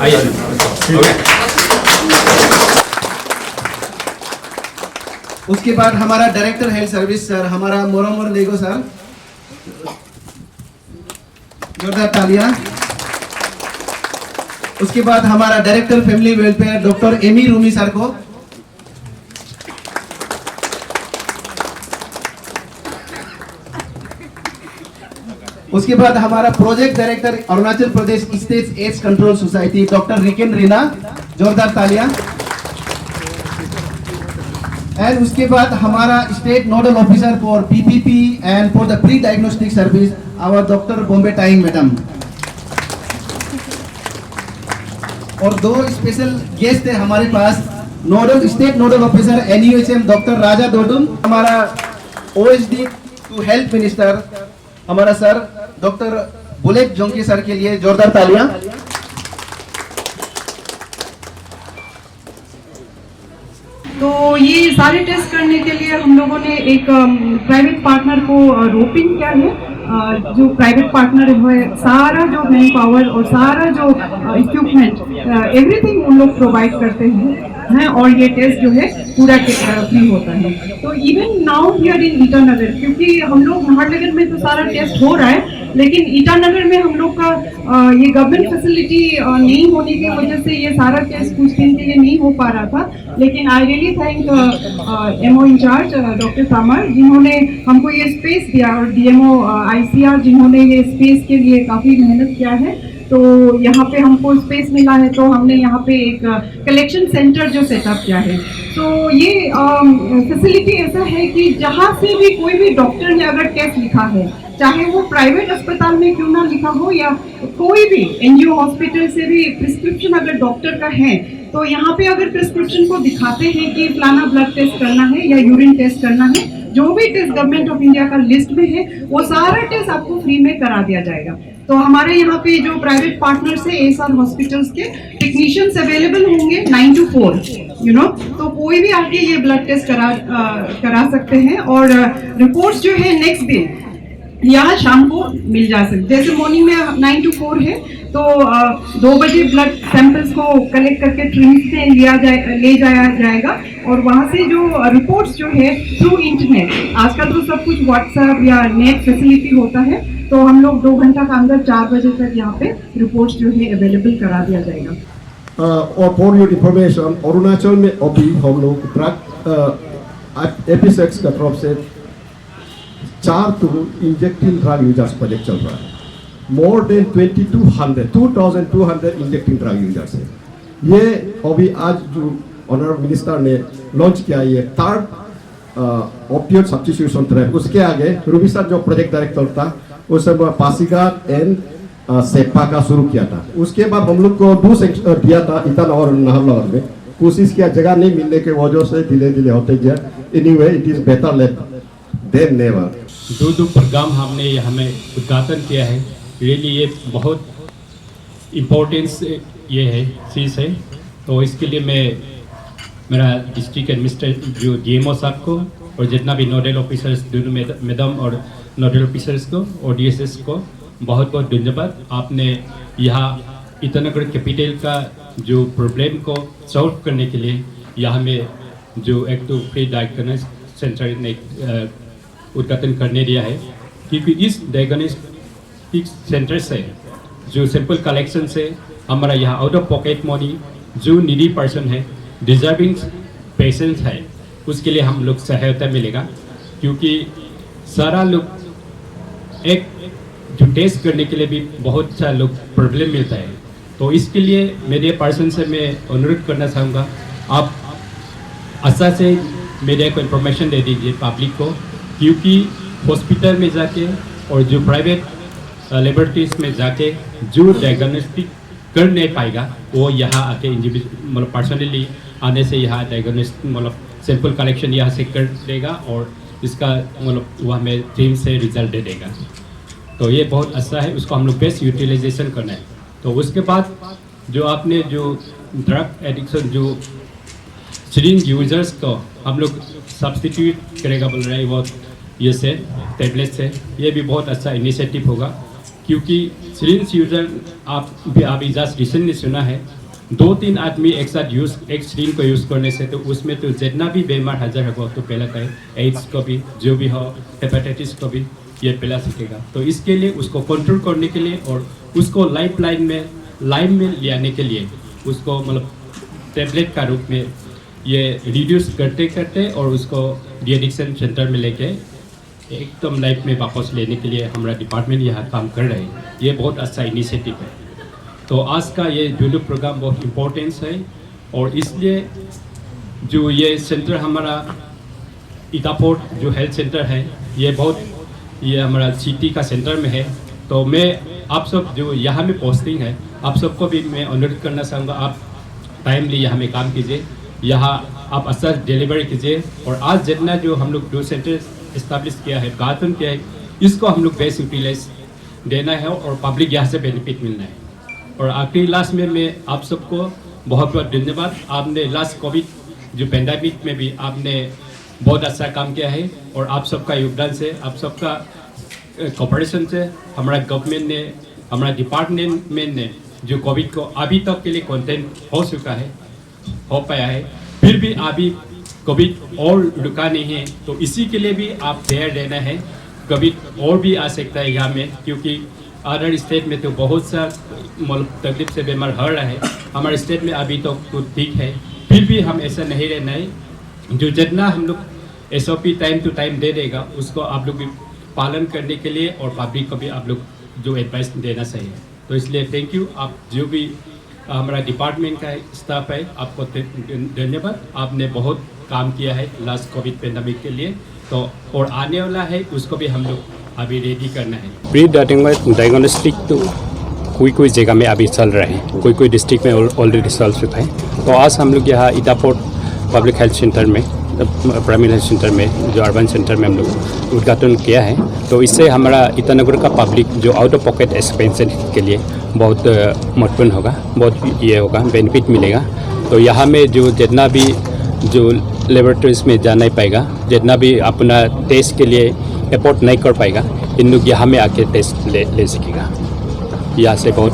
आइए। उसके बाद हमारा डायरेक्टर हेल्थ सर्विस सर, हमारा मोरमर लेगो सर, जोरदार तालियां। उसके बाद हमारा director family welfare doctor Ami Rumi sir को, उसके बाद हमारा project director Arunachal Pradesh state AIDS control society doctor Riken Rina, जोरदार तालियां। एंड उसके बाद हमारा state nodal officer for PPP and for the pre diagnostic service our doctor Bombay Taime madam. और दो स्पेशल गेस्ट है हमारे पास, nodal state nodal officer NUHM doctor Raja Dodum, हमारा ओएसडी टू हेल्थ मिनिस्टर हमारा सर डॉक्टर बुलेट जोंकी सर के लिए जोरदार तालियां। तो ये सारे टेस्ट करने के लिए हम लोगों ने एक प्राइवेट पार्टनर को रोपिंग किया है। जो प्राइवेट पार्टनर है सारा जो मैन पावर और सारा जो इक्विपमेंट एवरीथिंग उन लोग प्रोवाइड करते हैं और ये टेस्ट जो है पूरा फ्री होता है। तो even now here in Itanagar, क्योंकि हम लोग नाहरलगुन में तो सारा टेस्ट हो रहा है, लेकिन ईटानगर में हम लोग का ये गवर्नमेंट फैसिलिटी नहीं होने की वजह से ये सारा टेस्ट कुछ दिन के लिए नहीं हो पा रहा था। लेकिन I really thank MO incharge doctor Samar, जिन्होंने हमको ये स्पेस दिया, और डीएमओ आईसीआर जिन्होंने ये स्पेस के लिए काफ़ी मेहनत किया है। तो यहाँ पे हमको स्पेस मिला है, तो हमने यहाँ पे एक कलेक्शन सेंटर जो सेटअप किया है। तो ये फैसिलिटी ऐसा है कि जहाँ से भी कोई भी डॉक्टर ने अगर टेस्ट लिखा है, चाहे वो प्राइवेट अस्पताल में क्यों ना लिखा हो या कोई भी एनजीओ हॉस्पिटल से भी प्रिस्क्रिप्शन अगर डॉक्टर का है, तो यहाँ पे अगर प्रिस्क्रिप्शन को दिखाते हैं कि फलाना ब्लड टेस्ट करना है या यूरिन टेस्ट करना है, जो भी टेस्ट गवर्नमेंट ऑफ इंडिया का लिस्ट में है वो सारा टेस्ट आपको फ्री में करा दिया जाएगा। तो हमारे यहाँ पे जो प्राइवेट पार्टनर्स है एएसआर हॉस्पिटल्स के टेक्नीशियंस अवेलेबल होंगे 9 to 4, तो कोई भी आके ये ब्लड टेस्ट करा सकते हैं। और रिपोर्ट्स जो है नेक्स्ट दिन या शाम को मिल जा सकते। जैसे मॉर्निंग में 9 to 4 है, तो 2 बजे ब्लड सैंपल्स को कलेक्ट करके ट्रिम्स से ले जाया जाएगा, और वहाँ से जो रिपोर्ट्स जो है थ्रू इंटरनेट, आजकल तो सब कुछ व्हाट्सएप या नेट फैसिलिटी होता है, तो हम लोग 2 घंटा का अंदर 4 बजे तक यहाँ पे रिपोर्ट्स जो है अवेलेबल करा दिया जाएगा। और फॉर योर इंफॉर्मेशन, अरुणाचल में अभी हम लोग ड्रग एपिसेक्स का तरफ से 4 इंजेक्टिंग ड्रग यूजर्स प्रोजेक्ट चल रहा है। More than 2200 injecting drug users है। ये अभी आज जो ऑनरेबल मिनिस्टर ने लॉन्च किया, ये 3rd ऑपियोइड सब्स्टिट्यूशन थेरेपी। उसके आगे रूबी सर जो प्रोजेक्ट डायरेक्टर था, उस समय पासीघाट एंड सेपा का शुरू किया था। उसके बाद हम लोग को 2 सेक्टर दिया था ईटानगर और नाहरलगुन में। कोशिश किया, जगह नहीं मिलने के वजह से धीरे होते गया। Anyway it is better late than never. 2 programme हमने हमें उद्घाटन किया है। रियली ये बहुत इम्पोर्टेंस ये है चीज़ है। तो इसके लिए मैं मेरा डिस्ट्रिक्ट एडमिनिस्ट्रेटर जो डीएमओ साहब को और जितना भी नोडल ऑफिसर्स दोनों मैडम और नोडल ऑफिसर्स को और डीएसएस को बहुत बहुत धन्यवाद। आपने यहाँ ईटानगर कैपिटल का जो प्रॉब्लम को सॉल्व करने के लिए यहाँ में जो एक तो फ्री डायग्नोस्टिक सेंटर ने उद्घाटन करने दिया है, क्योंकि इस डायग्नोस्टिक सेंटर से जो सैंपल कलेक्शन से हमारा यहाँ आउट ऑफ पॉकेट मनी जो नीडी पर्सन है, डिजर्विंग पेशेंट्स है, उसके लिए हम लोग सहायता मिलेगा। क्योंकि सारा लोग एक जो टेस्ट करने के लिए भी बहुत सा लोग प्रॉब्लम मिलता है। तो इसके लिए मेरे पर्सन से मैं अनुरोध करना चाहूँगा, आप आशा से मीडिया को इन्फॉर्मेशन दे दीजिए पब्लिक को, क्योंकि हॉस्पिटल में जाके और जो प्राइवेट लेबोरेटरीज में जाके जो डायग्नोस्टिक कर नहीं पाएगा वो यहाँ आके मतलब पर्सनली आने से यहाँ डायग्नोस्टिक मतलब सैंपल कलेक्शन यहाँ से कर देगा और इसका मतलब वह हमें टीम से रिजल्ट दे देगा। तो ये बहुत अच्छा है, उसको हम लोग बेस्ट यूटिलाइजेशन करना है। तो उसके बाद जो आपने जो ड्रग एडिक्शन जो सिरिंज यूजर्स को हम लोग सब्सटीट्यूट करेगा बोल रहे हैं, वो ये से टैबलेट से, ये भी बहुत अच्छा इनिशिएटिव होगा। क्योंकि सिरिंज यूजर आप भी अभी जस्ट रिसेंटली सुना है 2-3 आदमी एक साथ एक सिरिंज को यूज़ करने से तो उसमें तो जितना भी बीमार हाजिर होगा तो फैलाता है, एड्स को भी जो भी हो, हेपेटाइटिस को भी ये फैला सकेगा। तो इसके लिए उसको कंट्रोल करने के लिए और उसको लाइन में ले आने के लिए उसको मतलब टेबलेट का रूप में ये रिड्यूस करते करते और उसको डी एडिक्शन सेंटर में लेके एकदम लाइफ में वापस लेने के लिए हमारा डिपार्टमेंट यहाँ काम कर रहे हैं। ये बहुत अच्छा इनिशिएटिव है। तो आज का ये जुलूस प्रोग्राम बहुत इम्पोर्टेंस है और इसलिए जो ये सेंटर हमारा इटापोर्ट जो हेल्थ सेंटर है ये हमारा सिटी का सेंटर में है। तो मैं आप सब जो यहाँ में पोस्टिंग है आप सबको भी मैं अनुरोध करना चाहूँगा, आप टाइमली यहाँ में काम कीजिए, यहाँ आप अच्छा डिलीवरी कीजिए और आज जितना जो हम लोग जो सेंटर इस्टेब्लिश किया है, उद्घाटन किया है, इसको हम लोग बेस्ट यूटिलाइज देना है और पब्लिक यहाँ से बेनिफिट मिलना है। और आखिरी लास्ट में मैं आप सबको बहुत बहुत धन्यवाद। आपने लास्ट कोविड जो पेंडेमिक में भी आपने बहुत अच्छा काम किया है और आप सबका योगदान से, आप सबका कोऑपरेशन से हमारा गवर्नमेंट ने, हमारा डिपार्टमेंट ने जो कोविड को अभी तक के लिए कंटेन हो पाया है। फिर भी अभी कोविड और रुका नहीं है, तो इसी के लिए भी आप तैयार रहना है। कोविड और भी आ सकता है यहाँ में, क्योंकि अदर स्टेट में तो बहुत सा तकलीफ से बीमार हो रहा है। हमारे स्टेट में अभी तो ठीक है, फिर भी हम ऐसा नहीं रहना है। जो जितना हम लोग SOP टाइम टू टाइम दे देगा उसको आप लोग भी पालन करने के लिए और पब्लिक को भी आप लोग जो एडवाइस देना चाहिए। तो इसलिए थैंक यू। आप जो भी हमारा डिपार्टमेंट का स्टाफ है आपको धन्यवाद। आपने बहुत काम किया है लास्ट कोविड पेंडेमिक के लिए, तो और आने वाला है उसको भी हम लोग अभी रेडी करना है। प्री डायग्नोस्टिक तो कोई जगह में अभी चल रहा है, कोई डिस्ट्रिक्ट में ऑलरेडी चल चुका है। तो आज हम लोग यहाँ इटापोर्ट पब्लिक हेल्थ सेंटर में, प्राइमरी हेल्थ सेंटर में, जो अर्बन सेंटर में हम लोग उद्घाटन किया है। तो इससे हमारा ईटानगर का पब्लिक जो आउट ऑफ पॉकेट एक्सपेंशन के लिए बहुत महत्वपूर्ण होगा, बहुत ये होगा, बेनिफिट मिलेगा। तो यहाँ में जो जितना भी जो लेबोरेटरीज में जा नहीं पाएगा, जितना भी अपना टेस्ट के लिए एफोर्ड नहीं कर पाएगा, इन लोग यहाँ में आके टेस्ट ले सकेगा। यहाँ से बहुत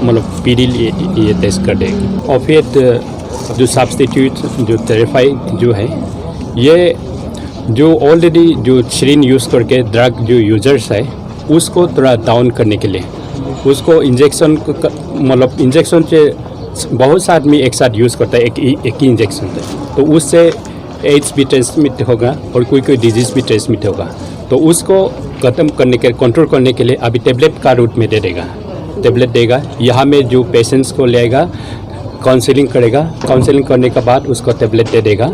मतलब पीडी ये टेस्ट कर देगी। और फिर जो सब्स्टिट्यूट जो थेरेपी जो है, ये जो ऑलरेडी जो सिरिंज यूज़ करके ड्रग जो यूजर्स है उसको थोड़ा डाउन करने के लिए, उसको इंजेक्शन मतलब इंजेक्शन से बहुत सा आदमी एक साथ यूज़ करता है, एक ही इंजेक्शन है, तो उससे एड्स भी ट्रांसमिट होगा और कोई डिजीज़ भी ट्रांसमिट होगा। तो उसको ख़त्म करने के, कंट्रोल करने के लिए अभी टेबलेट का रूट में टेबलेट देगा। यहाँ में जो पेशेंट्स को लेगा, काउंसलिंग करेगा, काउंसलिंग करने के बाद उसको टेबलेट दे देगा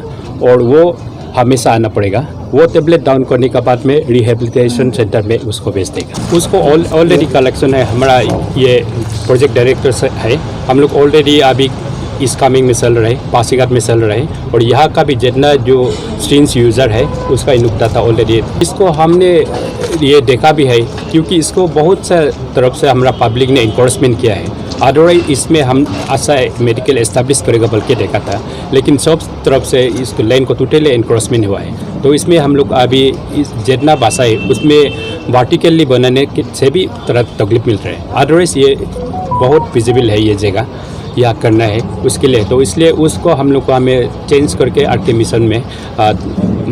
और वो हमेशा आना पड़ेगा। वो टेबलेट डाउन करने के बाद में रिहेबिलिटेशन सेंटर में उसको भेज देगा। उसको ऑलरेडी कलेक्शन है, हमारा ये प्रोजेक्ट डायरेक्टर से है, हम लोग ऑलरेडी अभी इस कामिंग में चल रहे हैं, पासीघाट में चल रहे हैं और यहाँ का भी जितना जो सिरिंज यूज़र है उसका नुकता ऑलरेडी इसको हमने ये देखा भी है, क्योंकि इसको बहुत सा तरफ से हमारा पब्लिक ने इंकरेजमेंट किया है। अदरवाइज इसमें हम ऐसा मेडिकल एस्टेब्लिश करेगा बल्कि देखा था, लेकिन सब तरफ से इसको लाइन को टोटली इंकरेजमेंट हुआ है। तो इसमें हम लोग अभी इस जितना भाषा है उसमें वर्टिकली बनाने से भी थोड़ा तकलीफ मिल रहा है। अदरवाइज ये बहुत फिजिबल है ये जगह, या करना है उसके लिए, तो इसलिए उसको हम लोग को हमें चेंज करके आगे मिशन में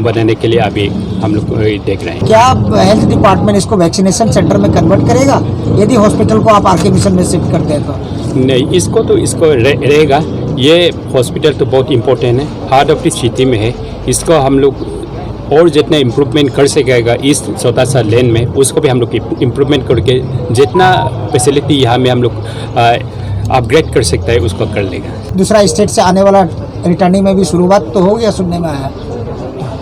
बनाने के लिए अभी हम लोग देख रहे हैं। क्या हेल्थ डिपार्टमेंट इसको वैक्सीनेशन सेंटर में कन्वर्ट करेगा यदि हॉस्पिटल को आप आगे मिशन में शिफ्ट करते हैं तो? नहीं, इसको रहेगा। ये हॉस्पिटल तो बहुत इम्पोर्टेंट है, हार्ट ऑफ द सिटी में है। इसको हम लोग और जितना इम्प्रूवमेंट कर सकेगा इस छोटा सा लेन में, उसको भी हम लोग इम्प्रूवमेंट करके जितना फैसिलिटी यहाँ में हम लोग अपग्रेड कर सकता है उसको कर लेगा। दूसरा स्टेट से आने वाला रिटर्निंग में भी शुरुआत तो हो गया, सुनने में आया।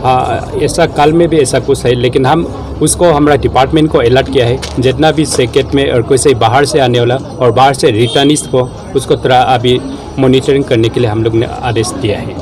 हाँ, ऐसा काल में भी ऐसा कुछ है, लेकिन हम उसको हमारा डिपार्टमेंट को अलर्ट किया है, जितना भी सेकेट में और कोई से बाहर से आने वाला और बाहर से रिटर्निस्ट को उसको थोड़ा अभी मॉनिटरिंग करने के लिए हम लोग ने आदेश दिया है।